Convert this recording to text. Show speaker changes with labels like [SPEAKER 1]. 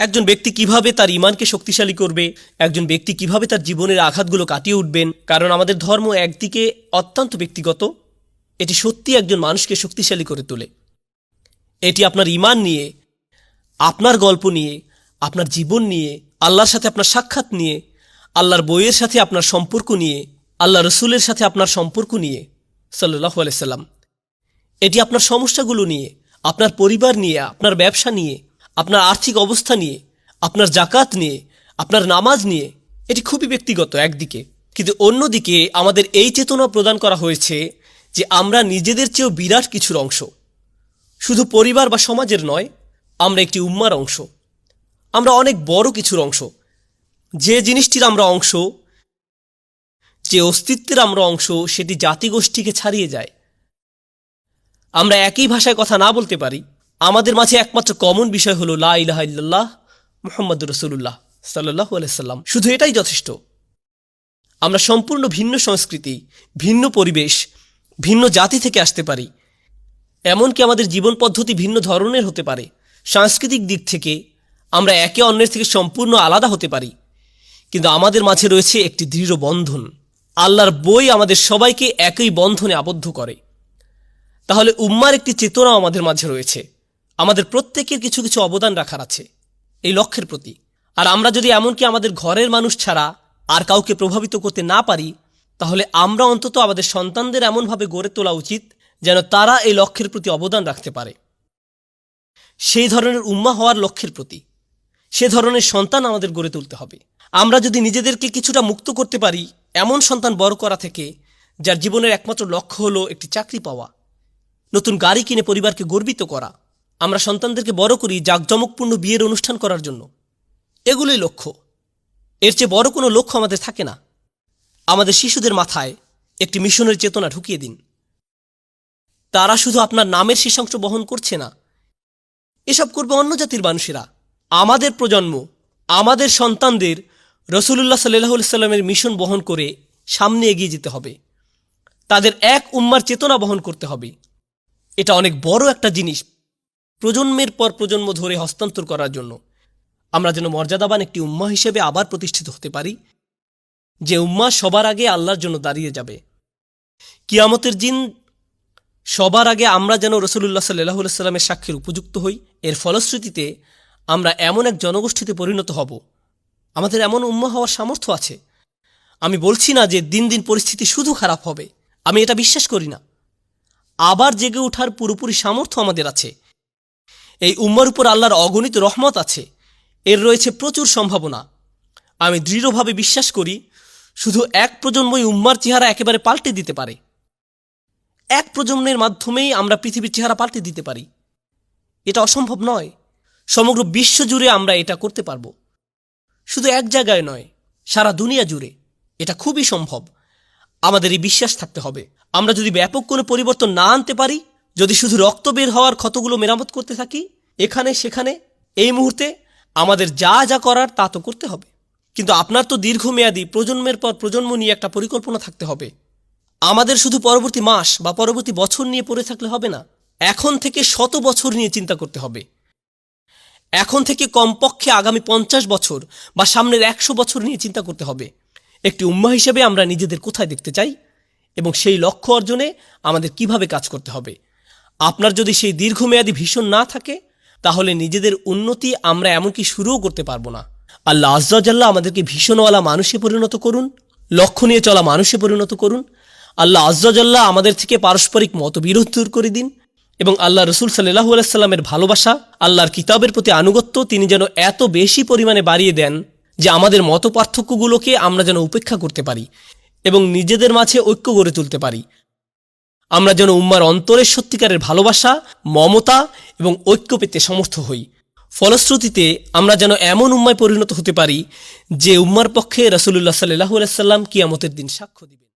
[SPEAKER 1] একজন ব্যক্তি কিভাবে তার ঈমানকে শক্তিশালী করবে, একজন ব্যক্তি কিভাবে তার জীবনের আঘাতগুলো কাটিয়ে উঠবেন। কারণ আমাদের ধর্ম একদিকে অত্যন্ত ব্যক্তিগত, এটি সত্যি একজন মানুষকে শক্তিশালী করে তোলে। এটি আপনার ঈমান নিয়ে, আপনার গল্প নিয়ে, আপনার জীবন নিয়ে, আল্লাহর সাথে আপনার সাক্ষাৎ নিয়ে, আল্লাহর বইয়ের সাথে আপনার সম্পর্ক নিয়ে, আল্লাহ রসুলের সাথে আপনার সম্পর্ক নিয়ে সাল্লাল্লাহু আলাইহি সাল্লাম। এটি আপনার সমস্যাগুলো নিয়ে, আপনার পরিবার নিয়ে, আপনার ব্যবসা নিয়ে, আপনার আর্থিক অবস্থা নিয়ে, আপনার জাকাত নিয়ে, আপনার নামাজ নিয়ে। এটি খুবই ব্যক্তিগত একদিকে, কিন্তু অন্যদিকে আমাদের এই চেতনা প্রদান করা হয়েছে যে আমরা নিজেদের চেয়েও বিরাট কিছুর অংশ। শুধু পরিবার বা সমাজের নয়, আমরা একটি উম্মার অংশ। আমরা অনেক বড় কিছুর অংশ। যে জিনিসটির আমরা অংশ, যে অস্তিত্বের আমরা অংশ, সেটি জাতিগোষ্ঠীকে ছাড়িয়ে যায়। আমরা একই ভাষায় কথা না বলতে পারি, আমাদের মাঝে একমাত্র কমন বিষয় হলো লা ইলাহা ইল্লাল্লাহ মুহাম্মাদুর রাসূলুল্লাহ সাল্লাল্লাহু আলাইহি সাল্লাম। শুধু এটাই যথেষ্ট। আমরা সম্পূর্ণ ভিন্ন সংস্কৃতি, ভিন্ন পরিবেশ, ভিন্ন জাতি থেকে আসতে পারি। এমনকি আমাদের জীবন পদ্ধতি ভিন্ন ধরনের হতে পারে। সাংস্কৃতিক দিক থেকে আমরা একে অন্যের থেকে সম্পূর্ণ আলাদা হতে পারি, কিন্তু আমাদের মাঝে রয়েছে একটি দৃঢ় বন্ধন। আল্লাহর বই আমাদের সবাইকে একই বন্ধনে আবদ্ধ করে। তাহলে উম্মার একটি চেতনা আমাদের মাঝে রয়েছে। আমাদের প্রত্যেকের কিছু কিছু অবদান রাখার আছে এই লক্ষ্যের প্রতি। আর আমরা যদি এমনকি আমাদের ঘরের মানুষ ছাড়া আর কাউকে প্রভাবিত করতে না পারি, তাহলে আমরা অন্তত আমাদের সন্তানদের এমনভাবে গড়ে তোলা উচিত যেন তারা এই লক্ষ্যের প্রতি অবদান রাখতে পারে। সেই ধরনের উম্মা হওয়ার লক্ষ্যের প্রতি সে ধরনের সন্তান আমাদের গড়ে তুলতে হবে। আমরা যদি নিজেদেরকে কিছুটা মুক্ত করতে পারি এমন সন্তান বড় করা থেকে, যার জীবনের একমাত্র লক্ষ্য হলো একটি চাকরি পাওয়া, নতুন গাড়ি কিনে পরিবারকে গর্বিত করা। আমরা সন্তানদেরকে বড় করি জাঁকজমকপূর্ণ বিয়ের অনুষ্ঠান করার জন্য। এগুলোই লক্ষ্য। এর চেয়ে বড় কোনো লক্ষ্য আমাদের থাকে না। আমাদের শিশুদের মাথায় একটি মিশনের চেতনা ঢুকিয়ে দিন। তারা শুধু আপনার নামের শেষাংশ বহন করছে না, এসব করবে অন্য জাতির মানুষেরা। আমাদের প্রজন্ম, আমাদের সন্তানদের রাসূলুল্লাহ সাল্লাল্লাহু আলাইহি সাল্লামের মিশন বহন করে সামনে এগিয়ে যেতে হবে। তাদের এক উম্মার চেতনা বহন করতে হবে। এটা অনেক বড় একটা জিনিস প্রজন্মের পর প্রজন্ম ধরে হস্তান্তর করার জন্য। আমরা যেন মর্যাদাবান একটি উম্মাহ হিসেবে আবার প্রতিষ্ঠিত হতে পারি, যে উম্মাহ সবার আগে আল্লাহর জন্য দাঁড়িয়ে যাবে। কিয়ামতের দিন সবার আগে আমরা যেন রাসূলুল্লাহ সাল্লাল্লাহু আলাইহি সাল্লামের সাক্ষীর উপযুক্ত হই। এর ফলশ্রুতিতে আমরা এমন এক জনগোষ্ঠীতে পরিণত হব। আমাদের এমন উম্মাহ হওয়ার সামর্থ্য আছে। আমি বলছি না যে দিন দিন পরিস্থিতি শুধু খারাপ হবে, আমি এটা বিশ্বাস করি না। আবার জেগে ওঠার পুরোপুরি সামর্থ্য আমাদের আছে। এই উম্মার উপর আল্লাহর অগণিত রহমত আছে। এর রয়েছে প্রচুর সম্ভাবনা। আমি দৃঢ়ভাবে বিশ্বাস করি শুধু এক প্রজন্মই উম্মার চেহারা একেবারে পাল্টে দিতে পারে। এক প্রজন্মের মাধ্যমেই আমরা পৃথিবীর চেহারা পাল্টে দিতে পারি। এটা অসম্ভব নয়। সমগ্র বিশ্ব জুড়ে আমরা এটা করতে পারব। শুধু এক জায়গায় নয়, সারা দুনিয়া জুড়ে এটা খুবই সম্ভব। আমাদের এই বিশ্বাস থাকতে হবে। আমরা যদি ব্যাপক কোনো পরিবর্তন না আনতে পারি, যদি শুধু রক্ত বের হওয়ার ক্ষতগুলো মেরামত করতে থাকি এখানে সেখানে, এই মুহূর্তে আমাদের যা যা করার তা তো করতে হবে। কিন্তু আপনার তো দীর্ঘমেয়াদী প্রজন্মের পর প্রজন্ম নিয়ে একটা পরিকল্পনা থাকতে হবে। আমাদের শুধু পরবর্তী মাস বা পরবর্তী বছর নিয়ে পড়ে থাকলে হবে না। এখন থেকে 100 বছর নিয়ে চিন্তা করতে হবে। এখন থেকে কমপক্ষে আগামী 50 বছর বা সামনের 100 বছর নিয়ে চিন্তা করতে হবে। একটি উম্মাহ হিসেবে আমরা নিজেদের কোথায় দেখতে চাই এবং সেই লক্ষ্য অর্জনে আমাদের কিভাবে কাজ করতে হবে। আপনার যদি সেই দীর্ঘমেয়াদী ভিশন না থাকে, তাহলে নিজেদের উন্নতি আমরা এমনকি শুরুও করতে পারবো না। আল্লাহ আজ্জা ওয়া জাল্লা আমাদেরকে ভীষণওয়ালা মানুষে পরিণত করুন, লক্ষ্য নিয়ে চলা মানুষে পরিণত করুন। আল্লাহ আজ্জা ওয়া জাল্লা আমাদের থেকে পারস্পরিক মতবিরোধ দূর করে দিন এবং আল্লাহ রসুল সাল্লাল্লাহু আলাইহি সাল্লামের ভালোবাসা, আল্লাহর কিতাবের প্রতি আনুগত্য তিনি যেন এত বেশি পরিমাণে বাড়িয়ে দেন যে আমাদের মত পার্থক্যগুলোকে আমরা যেন উপেক্ষা করতে পারি এবং নিজেদের মাঝে ঐক্য গড়ে তুলতে পারি। আমরা যেন উম্মার অন্তরের সত্যিকারের ভালোবাসা, মমতা এবং ঐক্য পেতে সমর্থ হই। ফলশ্রুতিতে আমরা যেন এমন উম্মায় পরিণত হতে পারি যে উম্মার পক্ষে রাসূলুল্লাহ সাল্লাল্লাহু আলাইহি সাল্লাম কিয়ামতের দিন সাক্ষ্য দিবেন।